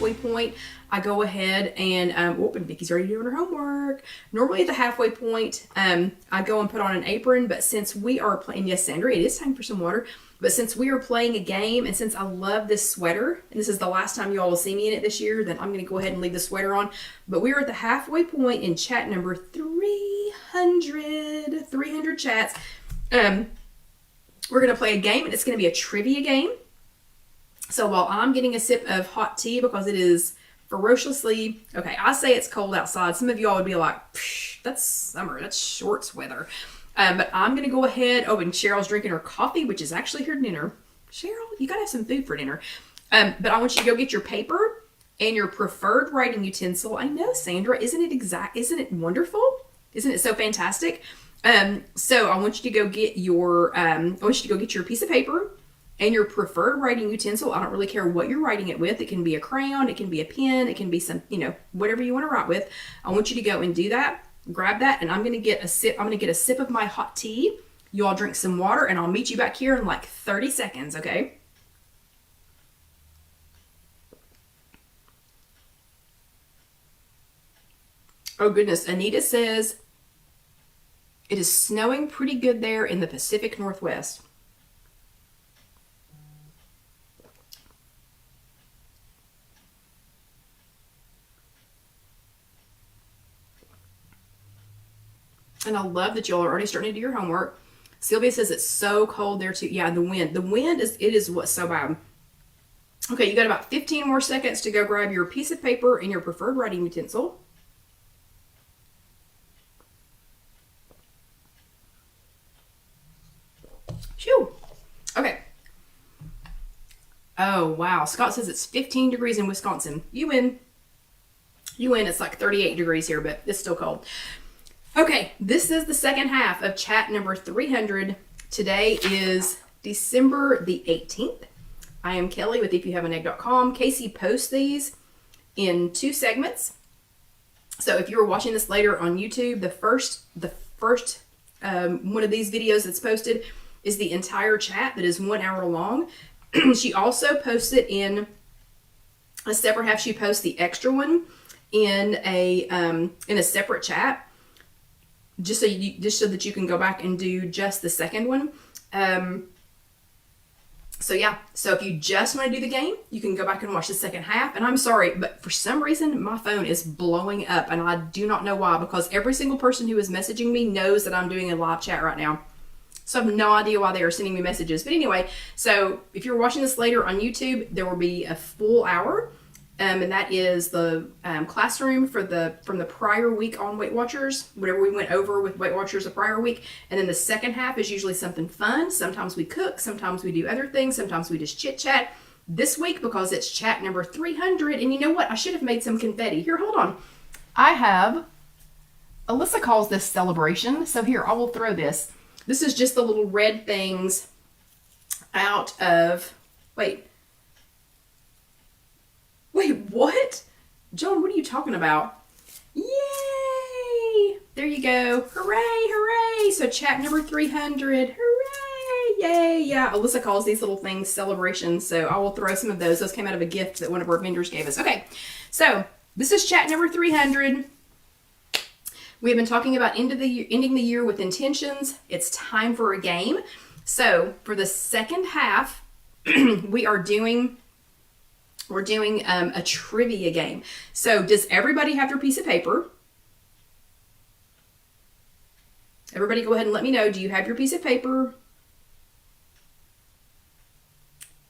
halfway point, I go ahead and, and Vicky's already doing her homework. Normally at the halfway point, I go and put on an apron, but since we are playing, yes, Sandra, it is time for some water. But since we are playing a game, and since I love this sweater, and this is the last time you all will see me in it this year, then I'm going to go ahead and leave the sweater on. But we are at the halfway point in chat number 300 chats. We're going to play a game, and it's going to be a trivia game. So while I'm getting a sip of hot tea because it is ferociously, okay, I say it's cold outside. Some of y'all would be like, that's summer, that's shorts weather. But I'm going to go ahead. Oh, and Cheryl's drinking her coffee, which is actually her dinner. Cheryl, you got to have some food for dinner. But I want you to go get your paper and your preferred writing utensil. I know, Sandra, isn't it wonderful? Isn't it so fantastic? So I want you to go get your, piece of paper and your preferred writing utensil. I don't really care what you're writing it with. It can be a crayon, it can be a pen, it can be some, whatever you want to write with. I want you to go and do that. Grab that, and I'm going to get a sip of my hot tea. You all drink some water, and I'll meet you back here in like 30 seconds, okay? Oh goodness, Anita says it is snowing pretty good there in the Pacific Northwest. And I love that y'all are already starting to do your homework. Sylvia says it's so cold there too. Yeah, the wind. The wind is what's so bad. Okay, you got about 15 more seconds to go grab your piece of paper and your preferred writing utensil. Phew. Okay. Oh, wow. Scott says it's 15 degrees in Wisconsin. You win. You win. It's like 38 degrees here, but it's still cold. Okay, this is the second half of chat number 300. Today is December the 18th. I am Kelly with IfYouHaveAnEgg.com. Casey posts these in 2 segments. So if you're watching this later on YouTube, the first one of these videos that's posted is the entire chat that is 1 hour long. She also posts it in a separate half. She posts the extra one in a separate chat. Just so that you can go back and do just the second one. So yeah, so if you just want to do the game, you can go back and watch the second half. And I'm sorry, but for some reason my phone is blowing up, and I do not know why, because every single person who is messaging me knows that I'm doing a live chat right now. So I have no idea why they are sending me messages. But anyway, so if you're watching this later on YouTube, there will be a full hour. And that is the classroom from the prior week on Weight Watchers, whatever we went over with Weight Watchers the prior week. And then the second half is usually something fun. Sometimes we cook, sometimes we do other things, sometimes we just chit chat. This week, because it's chat number 300, and you know what? I should have made some confetti. Here, hold on. I have, Alyssa calls this celebration. So here, I will throw this. This is just the little red things out of, wait, what? Joan, what are you talking about? Yay! There you go. Hooray, hooray. So chat number 300. Hooray! Yay! Yeah, Alyssa calls these little things celebrations. So I will throw some of those. Those came out of a gift that one of our vendors gave us. Okay, so this is chat number 300. We have been talking about ending the year with intentions. It's time for a game. So for the second half, we're doing a trivia game. So does everybody have their piece of paper? Everybody go ahead and let me know. Do you have your piece of paper?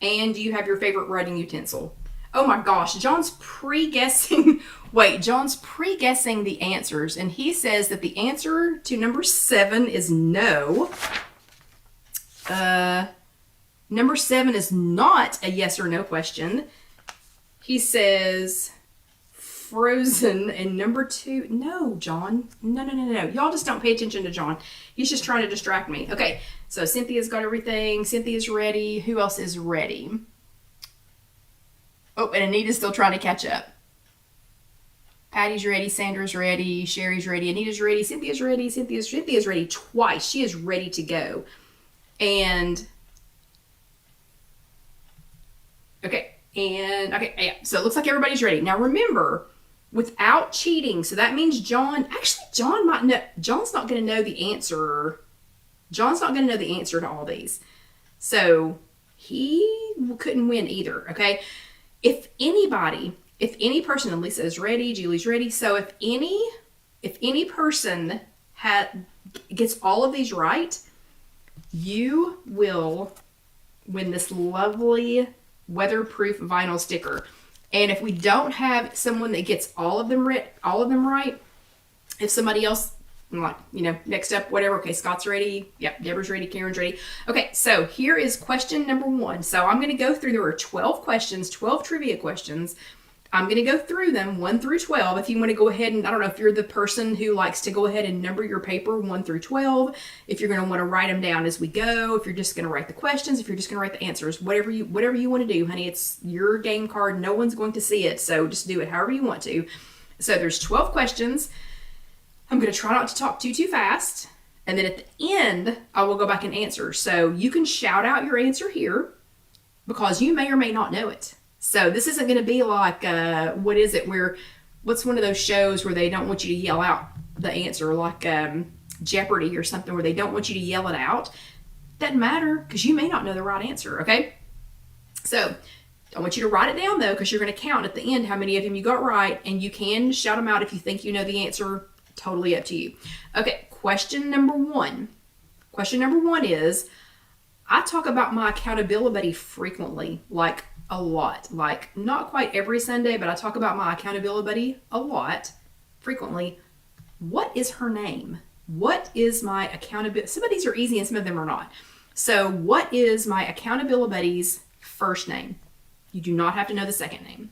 And do you have your favorite writing utensil? Oh my gosh, John's pre-guessing. Wait, John's pre-guessing the answers, and he says that the answer to number 7 is no. Number 7 is not a yes or no question. He says Frozen, and number 2, no, John. No. Y'all just don't pay attention to John. He's just trying to distract me. Okay, so Cynthia's got everything. Cynthia's ready. Who else is ready? Oh, and Anita's still trying to catch up. Patty's ready. Sandra's ready. Sherry's ready. Anita's ready. Cynthia's ready. Cynthia's ready twice. She is ready to go. And okay, And okay, yeah, so it looks like everybody's ready. Now remember, without cheating, so that means John might know, John's not going to know the answer. John's not going to know the answer to all these. So he couldn't win either, okay? If any person, and Lisa is ready, Julie's ready. So if any person gets all of these right, you will win this lovely weatherproof vinyl sticker. And if we don't have someone that gets all of them right, if somebody else, like, next up, whatever. Okay, Scott's ready. Yep, Deborah's ready. Karen's ready. Okay, so here is question number 1. So I'm going to go through, there are 12 questions, 12 trivia questions. I'm going to go through them 1 through 12. If you want to go ahead and, I don't know if you're the person who likes to go ahead and number your paper 1 through 12, if you're going to want to write them down as we go, if you're just going to write the questions, if you're just going to write the answers, whatever you want to do, honey, it's your game card. No one's going to see it, so just do it however you want to. So there's 12 questions. I'm going to try not to talk too fast, and then at the end, I will go back and answer. So you can shout out your answer here because you may or may not know it. So this isn't going to be like, what's one of those shows where they don't want you to yell out the answer, like Jeopardy or something, where they don't want you to yell it out. Doesn't matter, because you may not know the right answer, okay? So I want you to write it down, though, because you're going to count at the end how many of them you got right, and you can shout them out if you think you know the answer. Totally up to you. Okay, question number 1. Question number 1 is, I talk about my accountability buddy frequently, like a lot. Like, not quite every Sunday, but I talk about my accountability buddy a lot, frequently. What is her name? What is my accountability? Some of these are easy and some of them are not. So what is my accountability buddy's first name? You do not have to know the second name.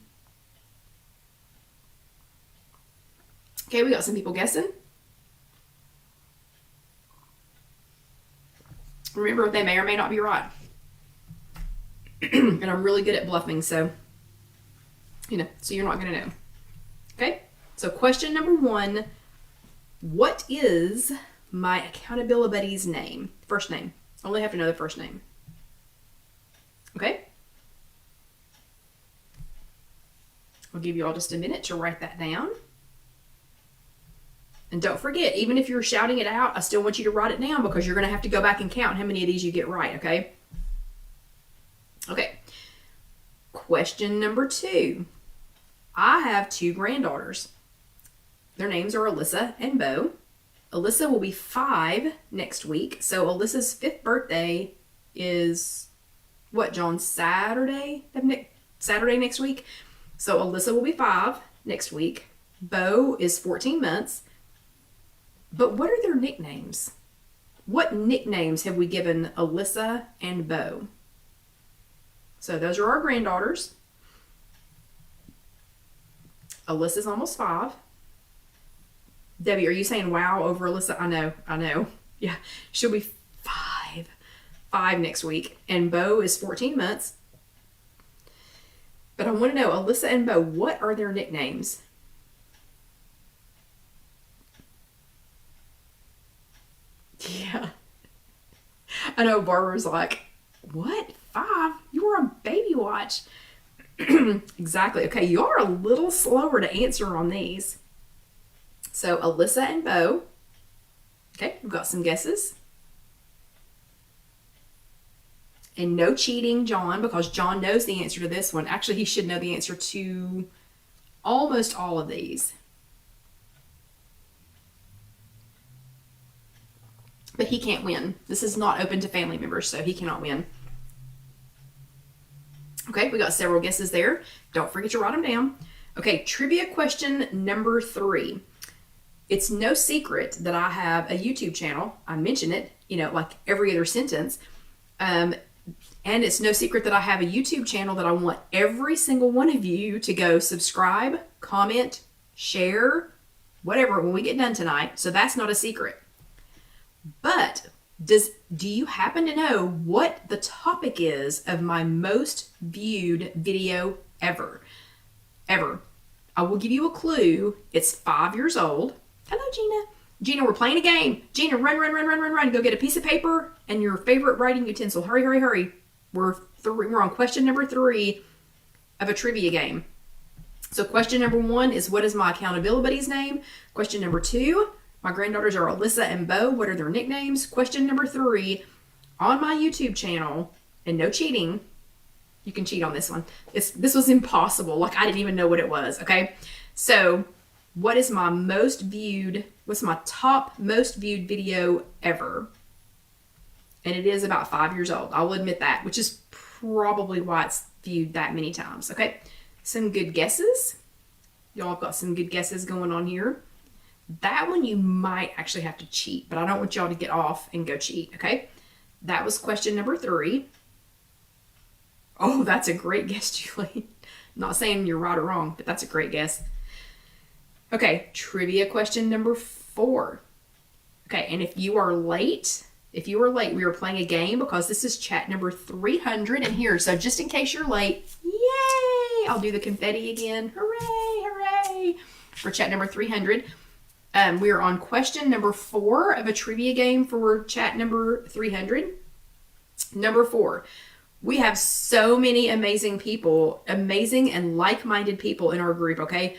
Okay, we got some people guessing. Remember, they may or may not be right. And I'm really good at bluffing, so, so you're not going to know. Okay, so question number 1, what is my accountability buddy's name? First name. Only have to know the first name. Okay? I'll give you all just a minute to write that down. And don't forget, even if you're shouting it out, I still want you to write it down because you're going to have to go back and count how many of these you get right, okay? Okay. Question number 2. I have 2 granddaughters. Their names are Alyssa and Bo. Alyssa will be 5 next week. So Alyssa's 5th birthday is, what, John? Saturday next week. So Alyssa will be 5 next week. Bo is 14 months. But what are their nicknames? What nicknames have we given Alyssa and Bo? So those are our granddaughters. Alyssa's almost 5. Debbie, are you saying wow over Alyssa? I know. Yeah, she'll be 5 next week. And Bo is 14 months. But I want to know, Alyssa and Bo, what are their nicknames? Yeah. I know Barbara's like, what? 5? You were on Baby Watch. Exactly. Okay, you are a little slower to answer on these. So Alyssa and Bo. Okay, we've got some guesses. And no cheating, John, because John knows the answer to this one. Actually, he should know the answer to almost all of these. But he can't win. This is not open to family members, so he cannot win. Okay, we got several guesses there. Don't forget to write them down. Okay, trivia question number 3. It's no secret that I have a YouTube channel. I mention it, like every other sentence. And it's no secret that I have a YouTube channel that I want every single one of you to go subscribe, comment, share, whatever when we get done tonight. So that's not a secret. But do you happen to know what the topic is of my most viewed video ever? I will give you a clue. It's 5 years old. Hello, Gina. Gina, we're playing a game. Gina, run. Go get a piece of paper and your favorite writing utensil. Hurry. We're on question number 3. of a trivia game. So question number 1 is, what is my accountability buddy's name? Question number 2, my granddaughters are Alyssa and Bo. What are their nicknames? Question number 3, on my YouTube channel, and no cheating. You can cheat on this one. This was impossible. Like, I didn't even know what it was, okay? So, what is my what's my top most viewed video ever? And it is about 5 years old. I'll admit that, which is probably why it's viewed that many times, okay? Some good guesses. Y'all have got some good guesses going on here. That one you might actually have to cheat, but I don't want y'all to get off and go cheat, okay? That was question number 3. Oh, that's a great guess, Julie. Not saying you're right or wrong, but that's a great guess. Okay, trivia question number 4. Okay, and if you are late, we are playing a game because this is chat number 300 in here. So just in case you're late, yay! I'll do the confetti again. Hooray, hooray! For chat number 300. We are on question number 4 of a trivia game for chat number 300. Number 4. We have so many amazing people, amazing and like-minded people in our group, okay?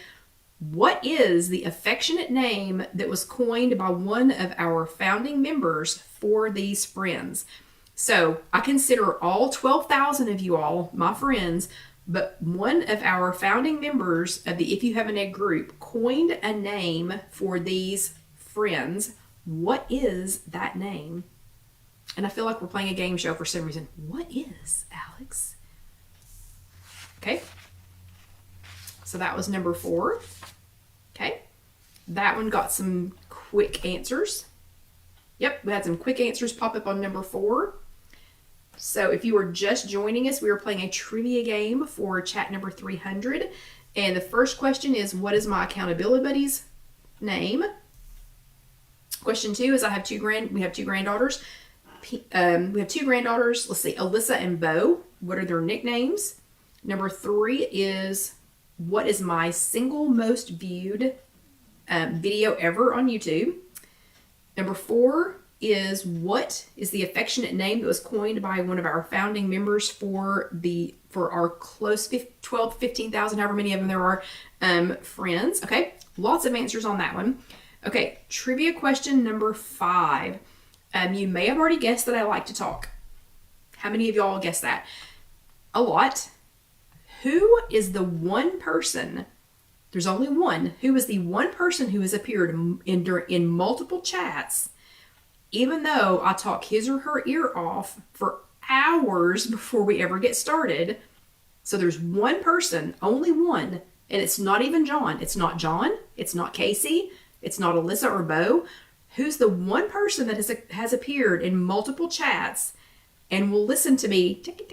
What is the affectionate name that was coined by one of our founding members for these friends? So I consider all 12,000 of you all my friends, but one of our founding members of the If You Have an Egg group coined a name for these friends. What is that name? And I feel like we're playing a game show for some reason. What is, Alex? Okay. So that was number 4. Okay. That one got some quick answers. Yep, we had some quick answers pop up on number 4. So if you were just joining us, we were playing a trivia game for chat number 300. And the first question is, what is my accountability buddy's name? Question 2 is, we have two granddaughters. We have 2 granddaughters. Let's see, Alyssa and Bo. What are their nicknames? Number 3 is, what is my single most viewed video ever on YouTube? Number 4 is, what is the affectionate name that was coined by one of our founding members for our close 12, 15,000, however many of them there are, friends. Okay, lots of answers on that one. Okay, trivia question number 5. You may have already guessed that I like to talk. How many of y'all guessed that? A lot. Who is the one person, there's only one, who is the one person who has appeared in multiple chats, even though I talk his or her ear off for hours before we ever get started? So there's one person, only one, and it's not even John. It's not John. It's not Casey. It's not Alyssa or Bo. Who's the one person that has appeared in multiple chats and will listen to me tick,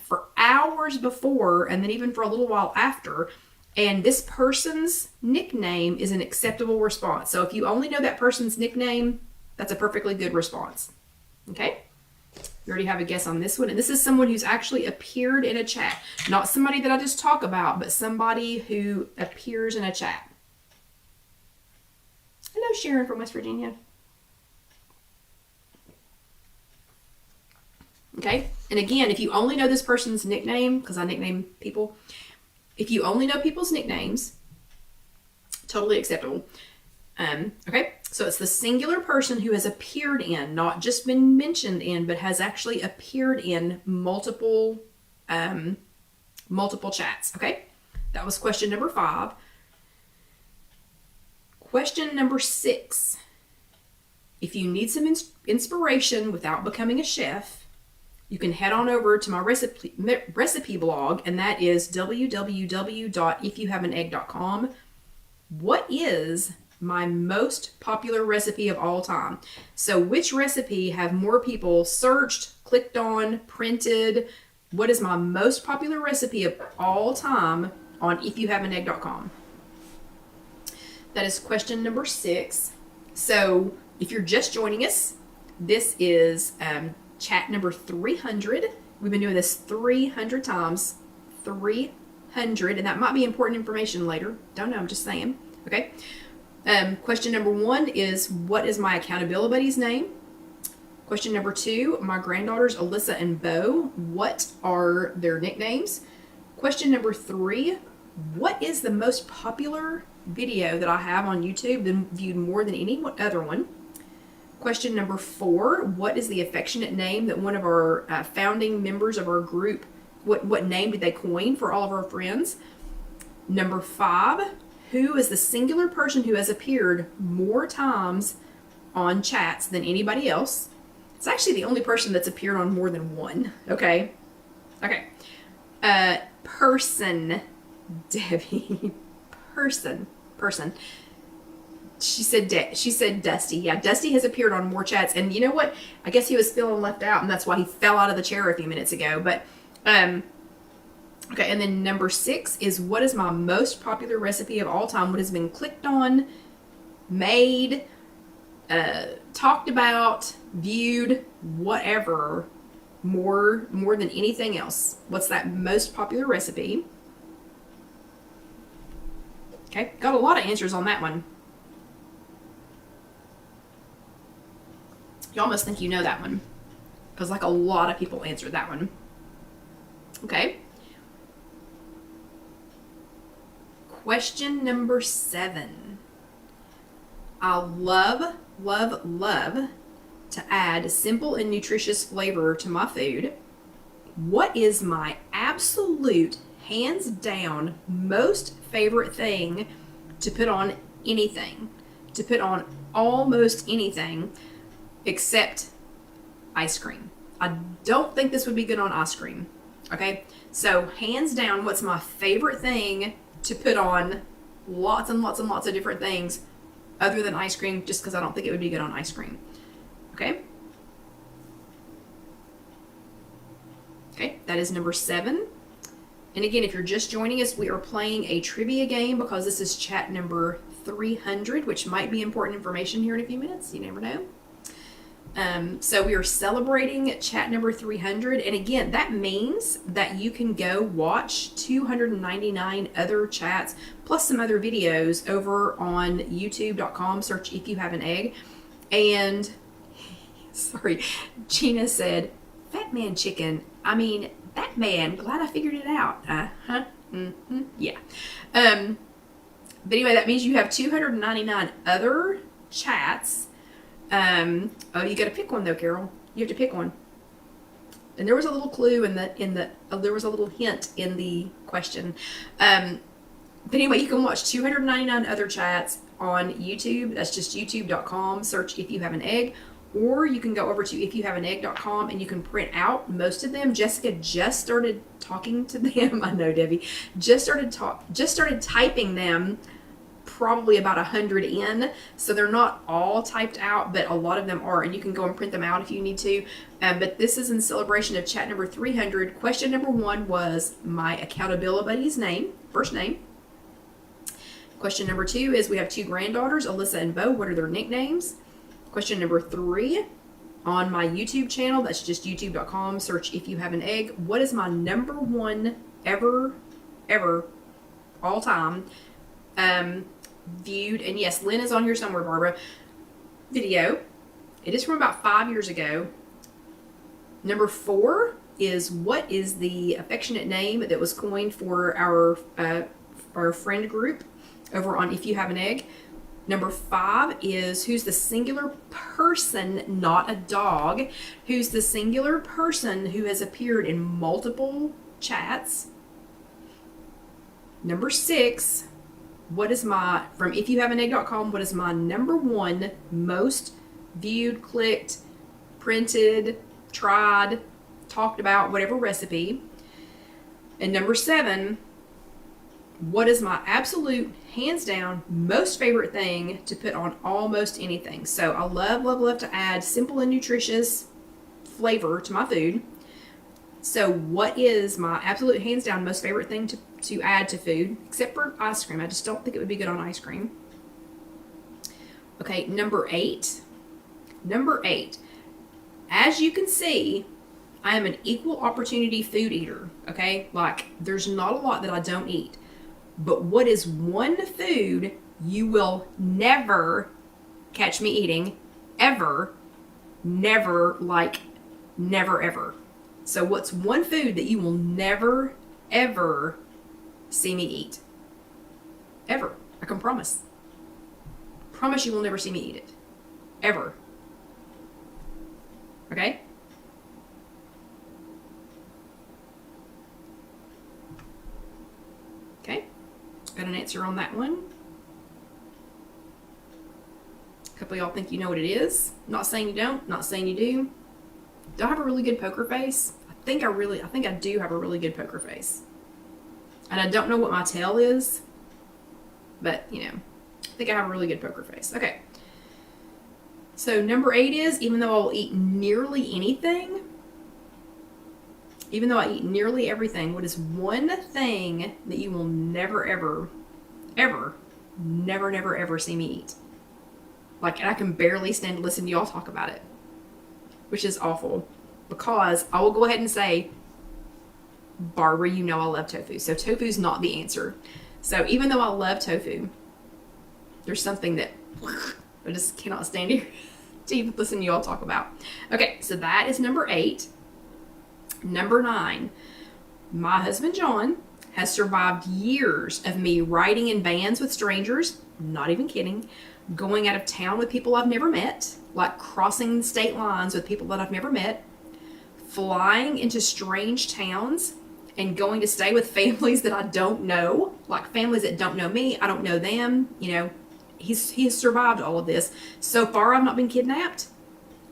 for hours before, and then even for a little while after, and this person's nickname is an acceptable response. So if you only know that person's nickname, that's a perfectly good response. Okay? You already have a guess on this one. And this is someone who's actually appeared in a chat. Not somebody that I just talk about, but somebody who appears in a chat. Hello, Sharon from West Virginia. Okay, and again, if you only know this person's nickname, because I nickname people, if you only know people's nicknames, totally acceptable. Okay, so it's the singular person who has appeared in, not just been mentioned in, but has actually appeared in multiple chats. Okay, that was question number 5. Question number 6. If you need some inspiration without becoming a chef, you can head on over to my recipe blog, and that is www.ifyouhaveanegg.com. What is my most popular recipe of all time? So which recipe have more people searched, clicked on, printed? What is my most popular recipe of all time on IfYouHaveAnEgg.com? That is question number 6. So if you're just joining us, this is chat number 300. We've been doing this 300 times. 300, and that might be important information later. Don't know, I'm just saying. Okay. Question number 1 is, what is my accountability buddy's name? Question number 2, my granddaughters Alyssa and Bo, what are their nicknames? Question number 3, what is the most popular video that I have on YouTube that viewed more than any other one? Question number 4, what is the affectionate name that one of our founding members of our group, what name did they coin for all of our friends? Number 5, who is the singular person who has appeared more times on chats than anybody else? It's actually the only person that's appeared on more than one, okay? Okay. Person, Debbie. Person. She said Dusty. Yeah, Dusty has appeared on more chats, and you know what? I guess he was feeling left out, and that's why he fell out of the chair a few minutes ago. But okay, and then number 6 is, what is my most popular recipe of all time? What has been clicked on, made, talked about, viewed, whatever, more than anything else? What's that most popular recipe? Okay, got a lot of answers on that one. You almost think you know that one, because like a lot of people answered that one. Okay. Question number 7. I love to add simple and nutritious flavor to my food. What is my absolute, hands down, most favorite thing to put on anything? To put on almost anything except ice cream. I don't think this would be good on ice cream. Okay, so hands down, what's my favorite thing to put on lots and lots and lots of different things other than ice cream, just because I don't think it would be good on ice cream. Okay? Okay, that is number 7. And again, if you're just joining us, we are playing a trivia game because this is chat number 300, which might be important information here in a few minutes. You never know. So we are celebrating chat number 300. And again, that means that you can go watch 299 other chats plus some other videos over on youtube.com. Search If You Have an Egg. And, sorry, Gina said, Fat Man Chicken. I mean, that man, glad I figured it out. Yeah. But anyway, that means you have 299 other chats. Oh, you got to pick one though, Carol. You have to pick one. And there was a little clue there was a little hint in the question. But anyway, you can watch 299 other chats on YouTube. That's just youtube.com. Search If You Have an Egg. Or you can go over to ifyouhaveanegg.com and you can print out most of them. Jessica just started talking to them. I know, Debbie. Just started typing them, probably about 100 in. So they're not all typed out, but a lot of them are. And you can go and print them out if you need to. But this is in celebration of chat number 300. Question number 1 was my accountability buddy's name, first name. Question number 2 is, we have 2 granddaughters, Alyssa and Bo. What are their nicknames? Question number 3, on my YouTube channel, that's just youtube.com, search If You Have an Egg. What is my number 1 ever, all time, viewed, and yes, Lynn is on here somewhere, Barbara, video. It is from about 5 years ago. Number 4 is, what is the affectionate name that was coined for our friend group over on If You Have an Egg? Number 5 is, who's the singular person, not a dog, who's the singular person who has appeared in multiple chats? Number 6, what is from ifyouhaveanegg.com, what is my number 1 most viewed, clicked, printed, tried, talked about, whatever recipe? And number 7, what is my absolute, hands down, most favorite thing to put on almost anything? So I love to add simple and nutritious flavor to my food. So what is my absolute, hands down, most favorite thing to add to food, except for ice cream? I just don't think it would be good on ice cream. Okay, number 8. Number 8. As you can see, I am an equal opportunity food eater, okay? Like, there's not a lot that I don't eat. But what is one food you will never catch me eating, ever, never, like never ever? So what's one food that you will never ever see me eat. Ever. I can promise. Promise you will never see me eat it. Ever. Okay? Okay. Got an answer on that one. A couple of y'all think you know what it is. Not saying you don't. Not saying you do. Do I have a really good poker face? I think I do have a really good poker face. And I don't know what my tail is. But, you know, I think I have a really good poker face. Okay. So number 8 is, even though I'll eat nearly anything, even though I eat nearly everything, what is one thing that you will never, ever, ever, never, never, ever see me eat? Like, and I can barely stand to listen to y'all talk about it, which is awful, because I will go ahead and say, Barbara, you know I love tofu. So tofu's not the answer. So even though I love tofu, there's something that I just cannot stand here to even listen to you all talk about. Okay, so that is number 8. Number 9, my husband John has survived years of me riding in vans with strangers, not even kidding, going out of town with people I've never met, like crossing state lines with people that I've never met, flying into strange towns, and going to stay with families that I don't know, like families that don't know me, I don't know them, you know. He has survived all of this. So far, I've not been kidnapped.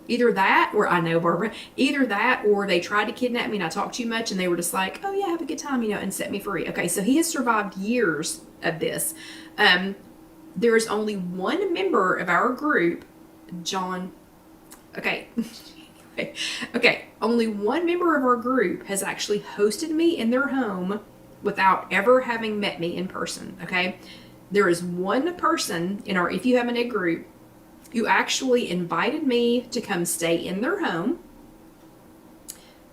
Either that, or I know Barbara, either that, or they tried to kidnap me and I talked too much and they were just like, oh yeah, have a good time, you know, and set me free. Okay, so he has survived years of this. There is only one member of our group, John. Okay. Okay, only one member of our group has actually hosted me in their home without ever having met me in person. Okay, there is one person in our If You Have an Egg group who actually invited me to come stay in their home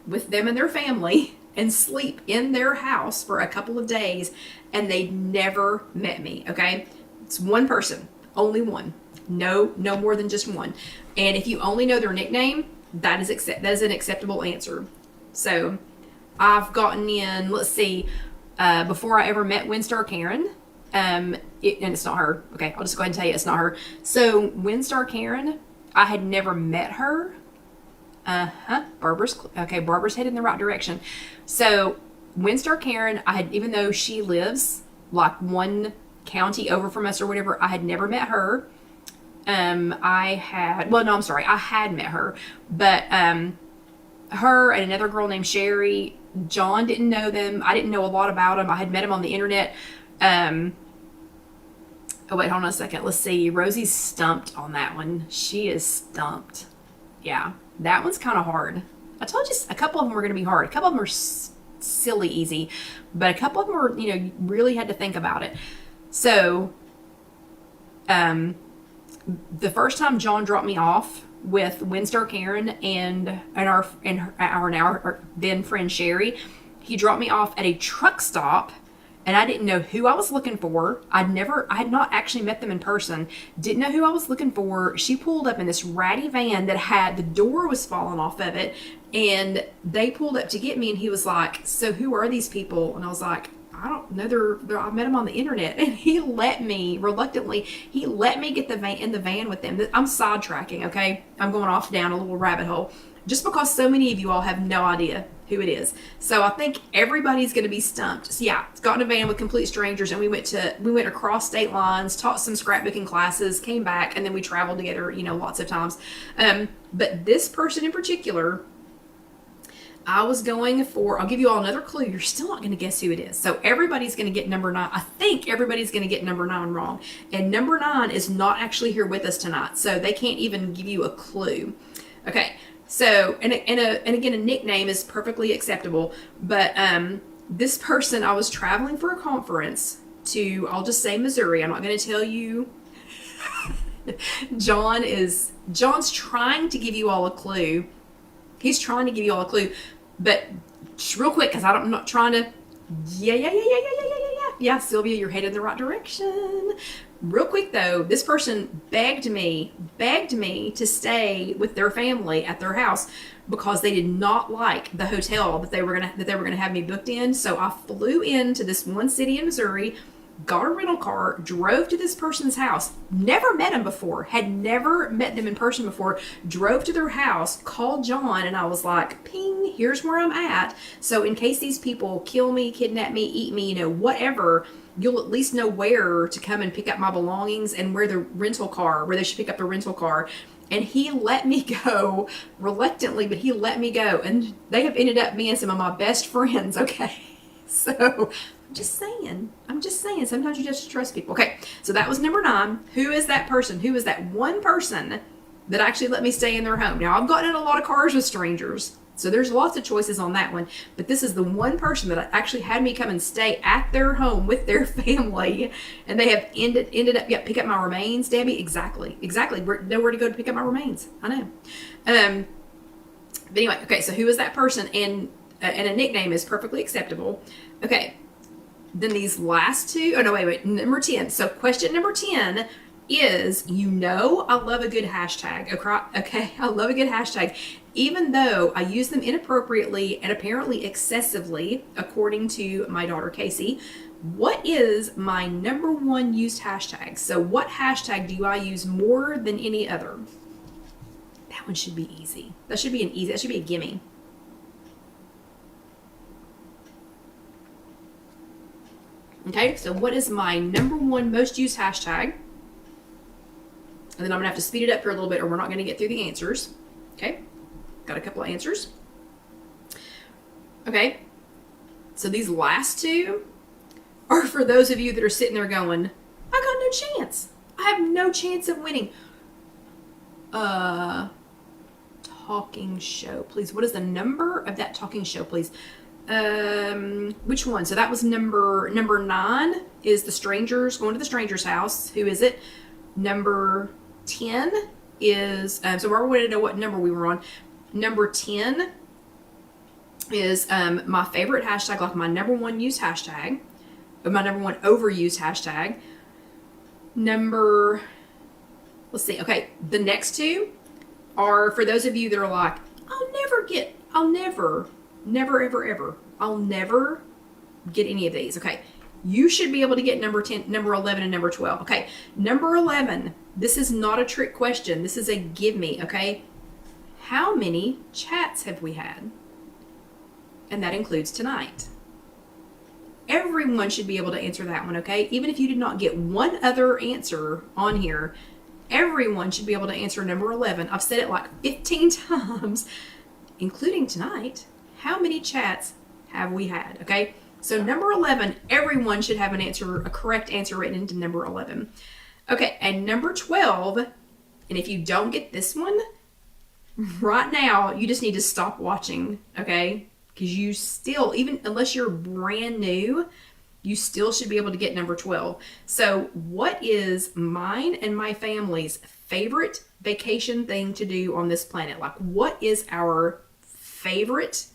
with them and their family and sleep in their house for a couple of days, and they never met me. Okay, it's one person, only one, no more than just one. And if you only know their nickname, that is an acceptable answer. So I've gotten in, let's see, before I ever met Windstar Karen, and it's not her. Okay, I'll just go ahead and tell you it's not her. So Windstar Karen, I had never met her. Barbara's headed in the right direction. So Windstar Karen, even though she lives like one county over from us or whatever, I had never met her. I had met her, but her and another girl named Sherry, John didn't know them. I didn't know a lot about them. I had met them on the internet. Oh wait, hold on a second. Let's see. Rosie's stumped on that one. She is stumped. Yeah, that one's kind of hard. I told you a couple of them were going to be hard. A couple of them are silly easy, but a couple of them are, you know, you really had to think about it. So, the first time John dropped me off with Windstar Karen and our then friend Sherry, he dropped me off at a truck stop, and I didn't know who I was looking for. I had not actually met them in person. Didn't know who I was looking for. She pulled up in this ratty van that the door was falling off of it, and they pulled up to get me, and he was like, so who are these people? And I was like, I don't know, I met them on the internet. And he let me, reluctantly, get in the van with them. I'm sidetracking, okay? I'm going off down a little rabbit hole. Just because so many of you all have no idea who it is. So I think everybody's going to be stumped. So yeah, got in a van with complete strangers, and we went across state lines, taught some scrapbooking classes, came back, and then we traveled together, you know, lots of times. But this person in particular, I was going for, I'll give you all another clue. You're still not going to guess who it is. So everybody's going to get number 9. I think everybody's going to get number 9 wrong. And number 9 is not actually here with us tonight. So they can't even give you a clue. Okay. So, and again, a nickname is perfectly acceptable. But this person, I was traveling for a conference to, I'll just say Missouri. I'm not going to tell you. John's trying to give you all a clue. He's trying to give you all a clue, but just real quick, because I'm not trying to, yeah, Sylvia, you're headed in the right direction. Real quick though, this person begged me to stay with their family at their house, because they did not like the hotel that they were gonna have me booked in. So I flew into this one city in Missouri, got a rental car, drove to this person's house, never met them before, had never met them in person before, drove to their house, called John, and I was like, ping, here's where I'm at. So in case these people kill me, kidnap me, eat me, whatever, you'll at least know where to come and pick up my belongings and where they should pick up the rental car. And he let me go, reluctantly, but he let me go. And they have ended up being some of my best friends, okay? So I'm just saying, sometimes you just trust people. Okay, so that was number 9. Who is that person? Who is that one person that actually let me stay in their home? Now, I've gotten in a lot of cars with strangers, so there's lots of choices on that one. But this is the one person that actually had me come and stay at their home with their family. And they have ended up, pick up my remains, Debbie. Exactly. Nowhere to go to pick up my remains. I know. But anyway, okay, so who is that person? And a nickname is perfectly acceptable. Okay, then these last two, wait, number 10. So question number 10 is, I love a good hashtag. Okay, I love a good hashtag, even though I use them inappropriately and apparently excessively, according to my daughter Casey. What is my number 1 used hashtag? So what hashtag do I use more than any other? That one should be easy. That should be a gimme. Okay, so what is my number 1 most used hashtag? And then I'm going to have to speed it up here a little bit or we're not going to get through the answers. Okay, got a couple of answers. Okay, so these last 2 are for those of you that are sitting there going, I got no chance. I have no chance of winning. Talking show, please. What is the number of that talking show, please? Which one? So that was number 9 is the strangers, going to the stranger's house. Who is it? Number 10 is, so Barbara wanted to know what number we were on. Number 10 is my favorite hashtag, like my number 1 used hashtag, or my number 1 overused hashtag. Let's see, okay, the next 2 are for those of you that are like, I'll never get any of these. Okay, you should be able to get number 10, number 11, and number 12. Okay, number 11, this is not a trick question. This is a give me, okay? How many chats have we had? And that includes tonight. Everyone should be able to answer that one, okay? Even if you did not get one other answer on here, everyone should be able to answer number 11. I've said it like 15 times, including tonight. How many chats have we had? Okay, so number 11, everyone should have a correct answer written into number 11. Okay, and number 12, and if you don't get this one, right now, you just need to stop watching, okay? Because you still, even unless you're brand new, you still should be able to get number 12. So what is mine and my family's favorite vacation thing to do on this planet? Like, what is our favorite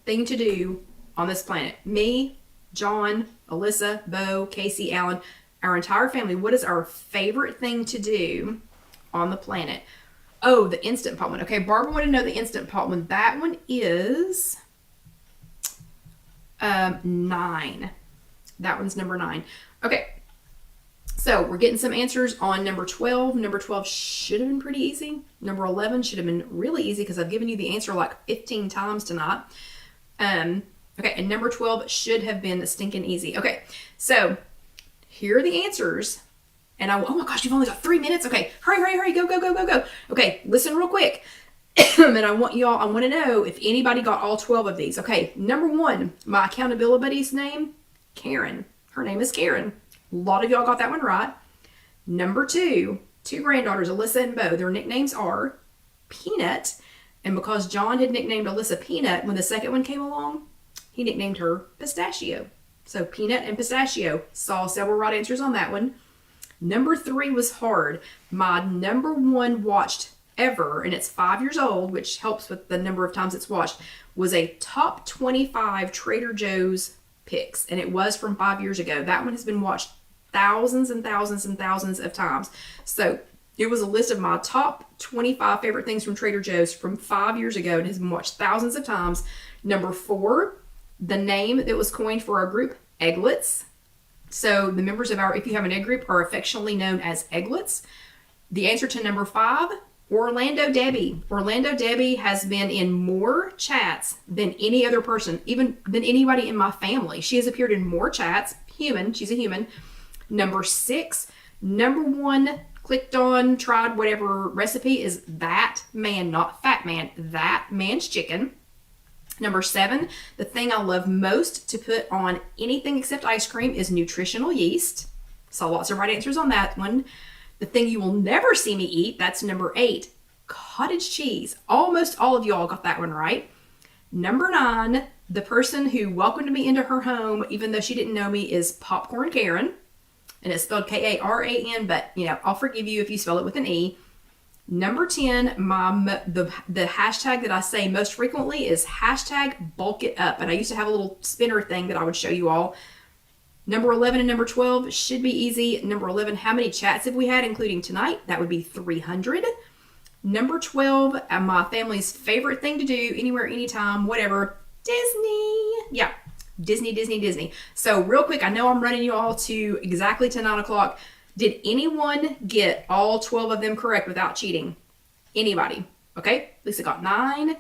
thing to do on this planet? Me, John, Alyssa, Bo, Casey, Alan, our entire family. What is our favorite thing to do on the planet? Oh, the Instant Pot one. Okay, Barbara wanted to know the Instant Pot one. That one is 9. That one's number 9. Okay, so we're getting some answers on number 12. Number 12 should have been pretty easy. Number 11 should have been really easy because I've given you the answer like 15 times tonight. Okay, and number 12 should have been stinking easy. Okay, so here are the answers. And oh my gosh, you've only got 3 minutes. Okay, hurry, go. Okay, listen real quick. And I want to know if anybody got all 12 of these. Okay, number 1, my accountability buddy's name, Karen. Her name is Karen. A lot of y'all got that one right. Number 2, 2 granddaughters, Alyssa and Bo. Their nicknames are Peanut. And because John had nicknamed Alyssa Peanut, when the second one came along, he nicknamed her Pistachio. So Peanut and Pistachio. Saw several right answers on that one. Number 3 was hard. My number 1 watched ever, and it's 5 years old, which helps with the number of times it's watched, was a top 25 Trader Joe's picks, and it was from 5 years ago. That one has been watched thousands and thousands and thousands of times. So It was a list of my top 25 favorite things from Trader Joe's from 5 years ago and has been watched thousands of times. Number 4, the name that was coined for our group, Egglets. So the members of our If You Have an Egg group are affectionately known as Egglets. The answer to number 5, Orlando Debbie. Orlando Debbie has been in more chats than any other person, even than anybody in my family. She has appeared in more chats. Human, she's a human. Number 6, number 1, clicked on, tried, whatever recipe is That Man, not Fat Man, That Man's Chicken. Number 7, the thing I love most to put on anything except ice cream is nutritional yeast. Saw lots of right answers on that one. The thing you will never see me eat, that's number 8, cottage cheese. Almost all of y'all got that one right. Number 9, the person who welcomed me into her home, even though she didn't know me, is Popcorn Karen. And it's spelled Karan, but I'll forgive you if you spell it with an E. Number 10, the hashtag that I say most frequently is hashtag bulk it up. And I used to have a little spinner thing that I would show you all. Number 11 and number 12 should be easy. Number 11, how many chats have we had, including tonight? That would be 300. Number 12, my family's favorite thing to do, anywhere, anytime, whatever, Disney. Yeah. Disney. So real quick, I know I'm running you all to exactly to 9 o'clock. Did anyone get all 12 of them correct without cheating? Anybody? Okay, Lisa got 9.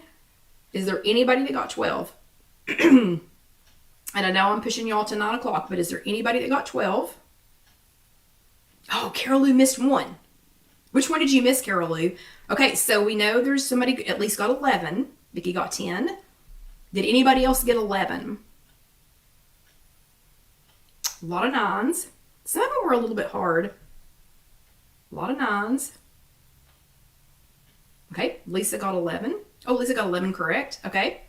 Is there anybody that got 12? And I know I'm pushing you all to 9 o'clock, but is there anybody that got 12? Oh, Carol Lou missed 1. Which one did you miss, Carol Lou? Okay, so we know there's somebody at least got 11. Vicki got 10. Did anybody else get 11? A lot of 9s. Some of them were a little bit hard. A lot of 9s. Okay, Lisa got 11. Oh, Lisa got 11 correct. Okay.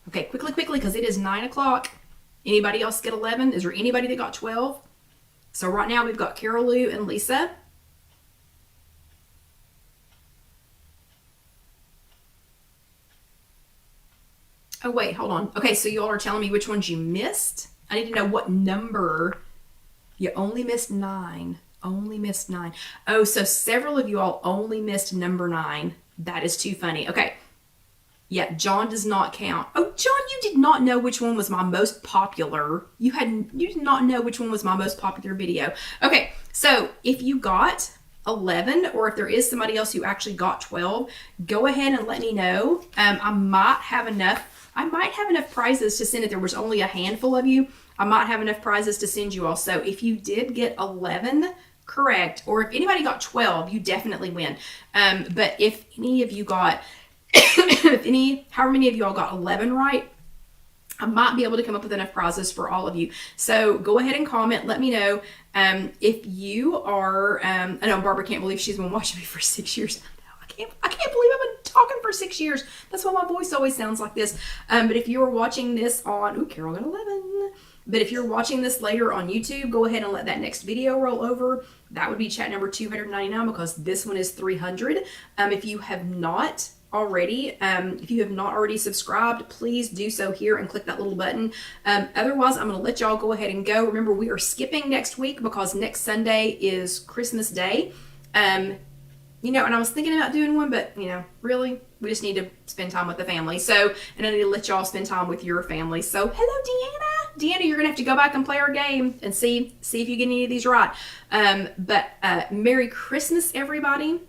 Okay, quickly, because it is 9 o'clock. Anybody else get 11? Is there anybody that got 12? So right now we've got Carol Lou and Lisa. Oh, wait, hold on. Okay, so you all are telling me which ones you missed? I need to know what number. You only missed 9. Only missed 9. Oh, so several of you all only missed number 9. That is too funny. Okay. Yeah, John does not count. Oh, John, you did not know which one was my most popular. You did not know which one was my most popular video. Okay, so if you got 11, or if there is somebody else who actually got 12, go ahead and let me know. I might have enough prizes to send if there was only a handful of you. I might have enough prizes to send you all. So if you did get 11 correct, or if anybody got 12, you definitely win. But if any of you got, however many of you all got 11 right, I might be able to come up with enough prizes for all of you. So go ahead and comment. Let me know if you are. I know Barbara can't believe she's been watching me for 6 years. I can't believe I've been talking for 6 years. That's why my voice always sounds like this. But if you're watching this on, ooh, Carol got 11. But if you're watching this later on YouTube, go ahead and let that next video roll over. That would be chat number 299 because this one is 300. If you have not already subscribed, please do so here and click that little button. Otherwise, I'm going to let y'all go ahead and go. Remember, we are skipping next week because next Sunday is Christmas Day. And I was thinking about doing one, but, really, we just need to spend time with the family. So, and I need to let y'all spend time with your family. So, hello, Deanna. Deanna, you're going to have to go back and play our game and see if you get any of these right. But Merry Christmas, everybody.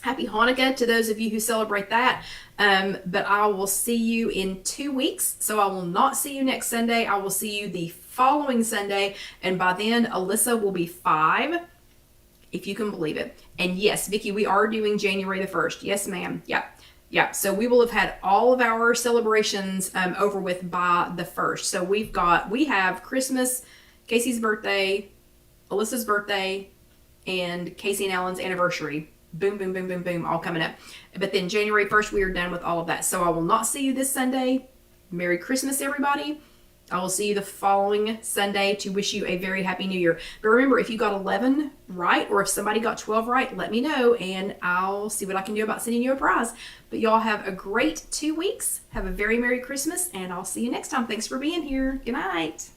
Happy Hanukkah to those of you who celebrate that. But I will see you in 2 weeks. So I will not see you next Sunday. I will see you the following Sunday. And by then, Alyssa will be 5. If you can believe it. And yes, Vicki, we are doing January the 1st. Yes, ma'am. Yeah. So we will have had all of our celebrations over with by the 1st. So we have Christmas, Casey's birthday, Alyssa's birthday, and Casey and Alan's anniversary. Boom, boom, boom, boom, boom, all coming up. But then January 1st, we are done with all of that. So I will not see you this Sunday. Merry Christmas, everybody. I will see you the following Sunday to wish you a very happy new year. But remember, if you got 11 right, or if somebody got 12 right, let me know, and I'll see what I can do about sending you a prize. But y'all have a great 2 weeks. Have a very Merry Christmas, and I'll see you next time. Thanks for being here. Good night.